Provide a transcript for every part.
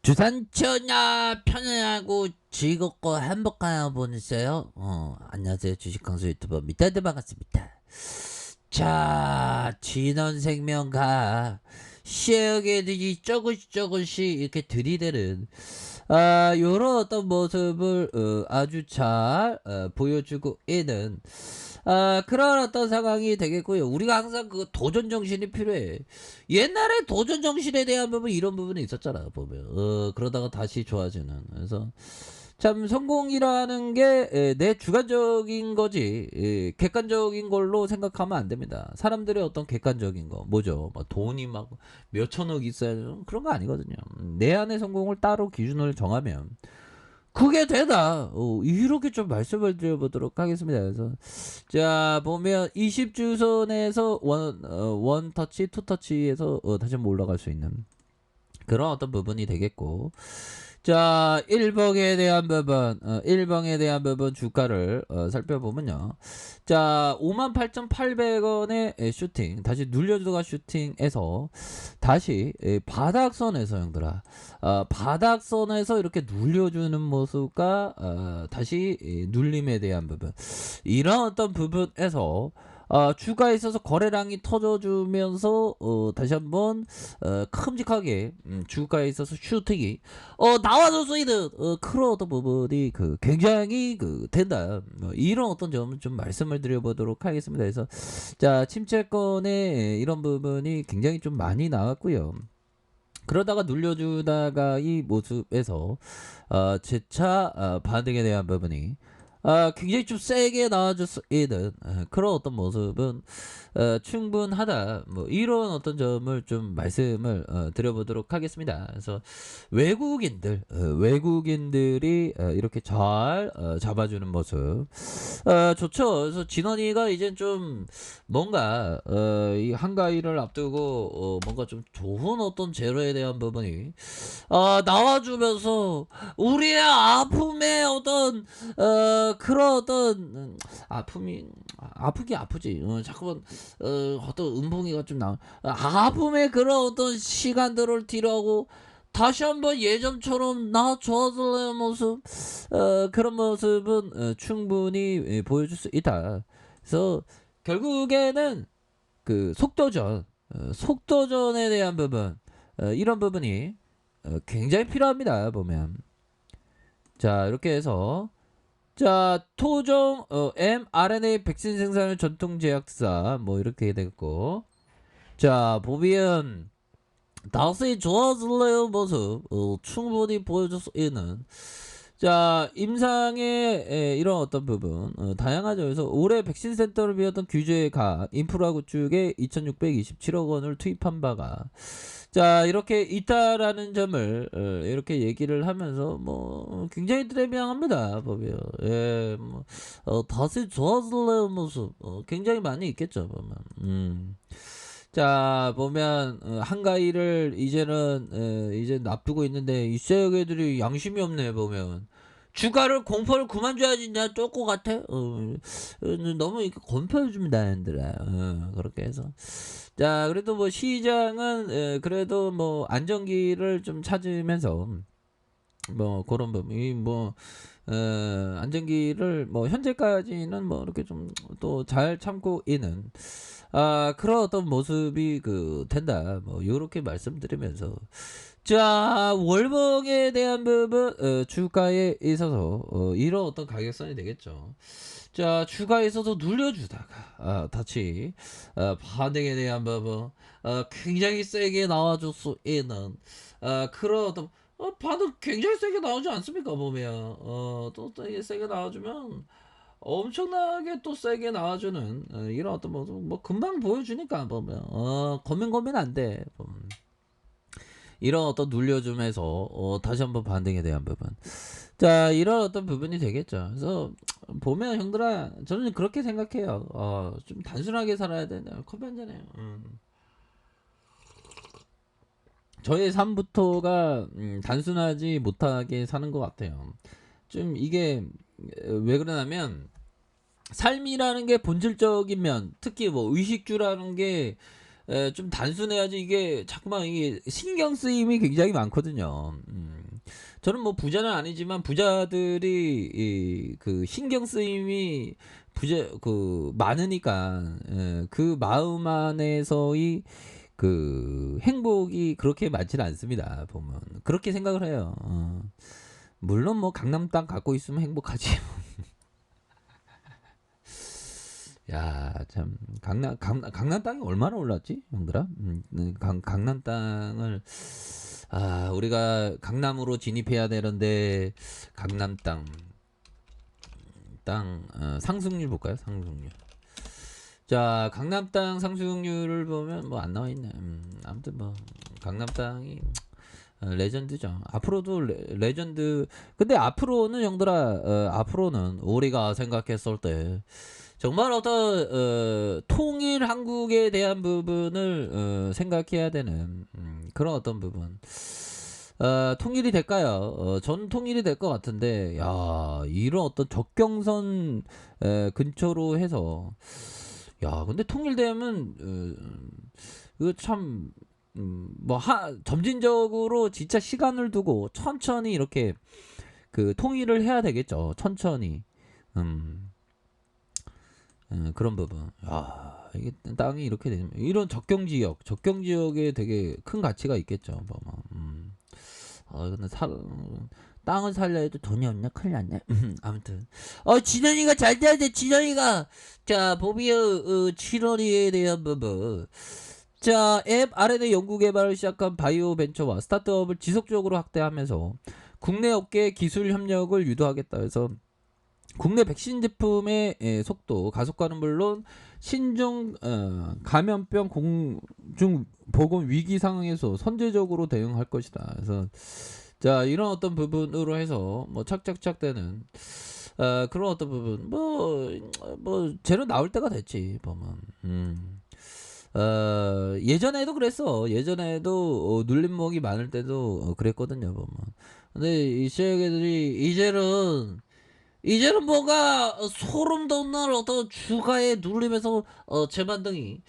주산천야 편안하고 즐겁고 행복한 하루 보내세요. 안녕하세요. 주식강수 유튜버 미타드 반갑습니다. 자, 진원생명과 시에게들이 조금씩 이렇게 들이대는 요런 어떤 모습을 아주 잘 보여주고 있는 그런 어떤 상황이 되겠고요. 우리가 항상 그 도전 정신이 필요해. 옛날에 도전 정신에 대한 부분 이런 부분이 있었잖아 보면. 그러다가 다시 좋아지는. 그래서 참 성공이라는 게 내 주관적인 거지 객관적인 걸로 생각하면 안 됩니다. 사람들의 어떤 객관적인 거 뭐죠? 막 돈이 막 몇천억 있어야 그런 거 아니거든요. 내 안의 성공을 따로 기준을 정하면 그게 되다. 이렇게 좀 말씀을 드려보도록 하겠습니다. 그래서 자 보면 20주선에서 원 터치, 투 터치에서 다시 한번 올라갈 수 있는 그런 어떤 부분이 되겠고, 자 1번에 대한 부분 1번에 대한 부분 주가를 살펴보면요. 자 58,800원의 슈팅 다시 눌려주다가 슈팅에서 다시 바닥선에서 형들아 바닥선에서 이렇게 눌려주는 모습과 다시 눌림에 대한 부분 이런 어떤 부분에서 주가에 있어서 거래량이 터져주면서 다시 한번 큼직하게 주가에 있어서 슈팅이 나와줘서 있는 그런 어떤 부분이 굉장히 된다. 이런 어떤 점을 좀 말씀을 드려보도록 하겠습니다. 그래서 자 침체권에 이런 부분이 굉장히 좀 많이 나왔고요. 그러다가 눌려주다가 이 모습에서 재차 반등에 대한 부분이 굉장히 좀 세게 나와줄 수 있는 그런 어떤 모습은 충분하다. 뭐 이런 어떤 점을 좀 말씀을 드려보도록 하겠습니다. 그래서 외국인들이 이렇게 잘 잡아주는 모습 좋죠. 그래서 진원이가 이제 좀 뭔가 이 한가위를 앞두고 뭔가 좀 좋은 어떤 재료에 대한 부분이 나와주면서 우리의 아픔의 어떤 그런 어떤 아프긴 아프지. 자꾸만 어떤 음봉이가 좀 나와. 아픔의 그런 어떤 시간들을 뒤로하고 다시 한번 예전처럼 나 좋아질래요 모습 그런 모습은 충분히 보여줄 수 있다. 그래서 결국에는 속도전에 대한 부분 이런 부분이 굉장히 필요합니다. 보면 자 이렇게 해서 자 토종 mRNA 백신 생산을 전통제약사 뭐 이렇게 되겠고, 자 보면 다시 좋아질래요 모습 충분히 보여줄 수 있는 자 임상의 이런 어떤 부분 다양하죠. 그래서 올해 백신 센터를 비웠던 규제가 인프라 구축에 2,627억 원을 투입한 바가 자 이렇게 있다라는 점을 이렇게 얘기를 하면서 뭐 굉장히 트레비앙합니다 보면. 예, 뭐 다시 좋아질래요 모습 굉장히 많이 있겠죠 보면. 자 보면 한가위를 이제 납두고 있는데 이 쇠역애들이 양심이 없네 보면. 주가를 공포를 그만 줘야지 내가 쫓고 같아. 너무 이렇게 건표해줍니다 얘들아. 그렇게 해서 자 그래도 뭐 시장은 그래도 뭐 안정기를 좀 찾으면서 뭐 그런 부분이 뭐 안정기를 뭐 현재까지는 뭐 이렇게 좀 또 잘 참고 있는 그런 어떤 모습이 된다. 뭐 요렇게 말씀드리면서 자 월봉에 대한 부분 주가에 있어서 이런 어떤 가격선이 되겠죠. 자 주가에 있어서 눌려주다가 다시 반등에 대한 부분 굉장히 세게 나와줄 수 있는 그런 어떤 반응 굉장히 세게 나오지 않습니까 보면. 또 되게 세게 나와주면 엄청나게 또 세게 나와주는 이런 어떤 모습 뭐 금방 보여주니까 보면 고민 안 돼. 이런 어떤 눌려줌에서 다시 한번 반등에 대한 부분 자 이런 어떤 부분이 되겠죠. 그래서 보면 형들아 저는 그렇게 생각해요. 좀 단순하게 살아야 되네요. 커피 한잔해요. 저의 삶부터가 단순하지 못하게 사는 것 같아요. 좀 이게 왜 그러냐면 삶이라는 게 본질적인 면 특히 뭐 의식주라는 게 좀 단순해야지 이게 자꾸만 이게 신경 쓰임이 굉장히 많거든요. 저는 뭐 부자는 아니지만 부자들이 그 신경 쓰임이 부자 그 많으니까 그 마음 안에서의 그 행복이 그렇게 많지는 않습니다. 보면 그렇게 생각을 해요. 물론 뭐 강남 땅 갖고 있으면 행복하지. 야, 참 강남 땅이 얼마나 올랐지, 형들아? 강남 땅을 우리가 강남으로 진입해야 되는데 강남 땅 상승률 볼까요? 상승률. 자, 강남 땅 상승률을 보면 뭐 안 나와 있네. 아무튼 뭐 강남 땅이 레전드죠. 앞으로도 레전드. 근데 앞으로는 형들아, 앞으로는 우리가 생각했을 때 정말 어떤 통일 한국에 대한 부분을 생각해야 되는 그런 어떤 부분. 통일이 될까요? 전 통일이 될 것 같은데, 야, 이런 어떤 적경선 근처로 해서, 야, 근데 통일되면 이거 참 뭐 점진적으로 진짜 시간을 두고 천천히 이렇게 그 통일을 해야 되겠죠. 천천히. 그런 부분. 야, 이게 땅이 이렇게 되면 이런 적경 지역에 되게 큰 가치가 있겠죠. 뭐, 근데 땅을 살려 해도 돈이 없냐? 큰일 났네. 아무튼. 진원이가 잘 돼야 돼, 진원이가. 자, 보비의 7월에 대한 부분. 자, 앱 R&D 연구 개발을 시작한 바이오 벤처와 스타트업을 지속적으로 확대하면서 국내 업계 기술 협력을 유도하겠다 해서 국내 백신 제품의 속도 가속화는 물론 신종 감염병 공중 보건 위기 상황에서 선제적으로 대응할 것이다. 그래서 자, 이런 어떤 부분으로 해서 뭐 착착착 되는 그런 어떤 부분 뭐 재료 나올 때가 됐지 보면. 예전에도 그랬어. 예전에도 눌림목이 많을 때도 그랬거든요 보면. 근데 이 시애기들이 이제는 뭐가 소름 돋는 어떤 주가에 눌리면서 재반등이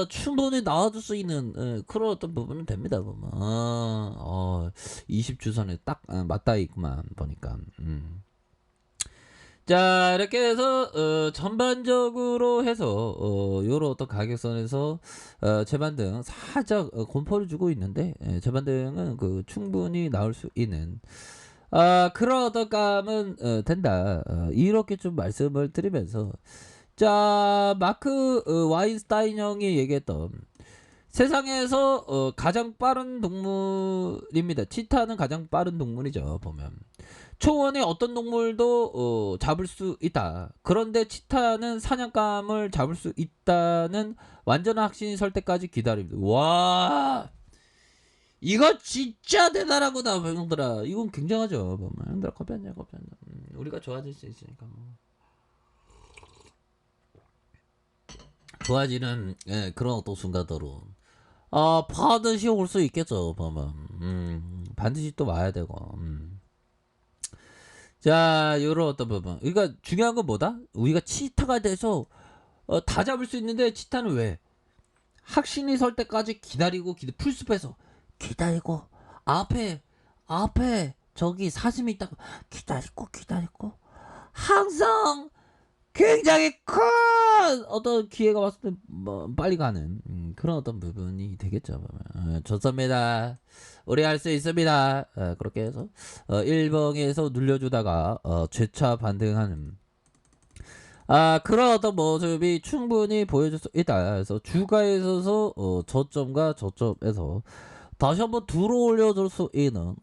충분히 나와줄 수 있는 그런 어떤 부분은 됩니다 보면. 20주선에 딱 맞닿아 있구만 보니까. 자, 이렇게 해서 전반적으로 해서 요런 어떤 가격선에서 재반등 살짝 공포를 주고 있는데, 재반등은 그 충분히 나올 수 있는 그런 어떤 감은 된다. 이렇게 좀 말씀을 드리면서, 자, 마크 와인스타인 형이 얘기했던 세상에서 가장 빠른 동물입니다. 치타는 가장 빠른 동물이죠 보면. 초원의 어떤 동물도 잡을 수 있다. 그런데 치타는 사냥감을 잡을 수 있다는 완전한 확신이 설 때까지 기다립니다. 와, 이거 진짜 대단하구나 형들아. 이건 굉장하죠. 형들아, 커피 한잔. 우리가 좋아질 수 있으니까 뭐. 좋아지는 그런 어떤 순간들은 반드시 올 수 있겠죠 보면. 반드시 또 와야 되고. 자, 요런 어떤 부분. 그러니까 중요한 건 뭐다? 우리가 치타가 돼서 다 잡을 수 있는데, 치타는 왜? 확신이 설 때까지 기다리고 풀숲에서 기다리고 앞에 저기 사슴이 있다고 기다리고 항상 굉장히 큰 어떤 기회가 왔을 때 뭐 빨리 가는 그런 어떤 부분이 되겠죠. 좋습니다. 우리 할 수 있습니다. 그렇게 해서 1번에서 눌려주다가 재차 반등하는 그런 어떤 모습이 충분히 보여줄 수 있다. 그래서 주가에 있어서 저점과 저점에서 다시 한번 들어올려줄 수 있는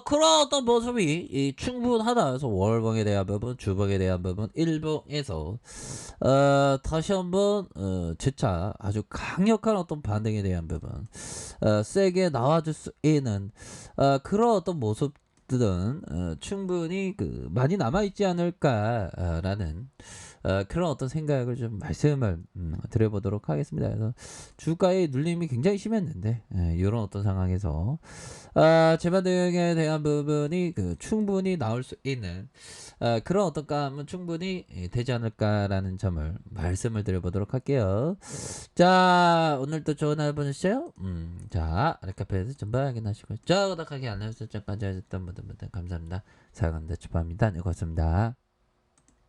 그런 어떤 모습이 충분하다. 그래서 월봉에 대한 부분, 주봉에 대한 부분, 일봉에서 다시 한번 재차 아주 강력한 어떤 반등에 대한 부분 세게 나와줄 수 있는 그런 어떤 모습들은 충분히 많이 남아있지 않을까라는 그런 어떤 생각을 좀 말씀을 드려보도록 하겠습니다. 그래서 주가의 눌림이 굉장히 심했는데 이런 어떤 상황에서 재반 대응에 대한 부분이 충분히 나올 수 있는 그런 어떤 감은 충분히 되지 않을까라는 점을 말씀을 드려보도록 할게요. 자, 오늘도 좋은 하루 보내세요. 자, 아래카페에서 전부 확인하시고, 구독하기 알람 설정까지 하셨던 모든 분들 감사합니다. 사랑합니다. 축하합니다. 네, 고맙습니다.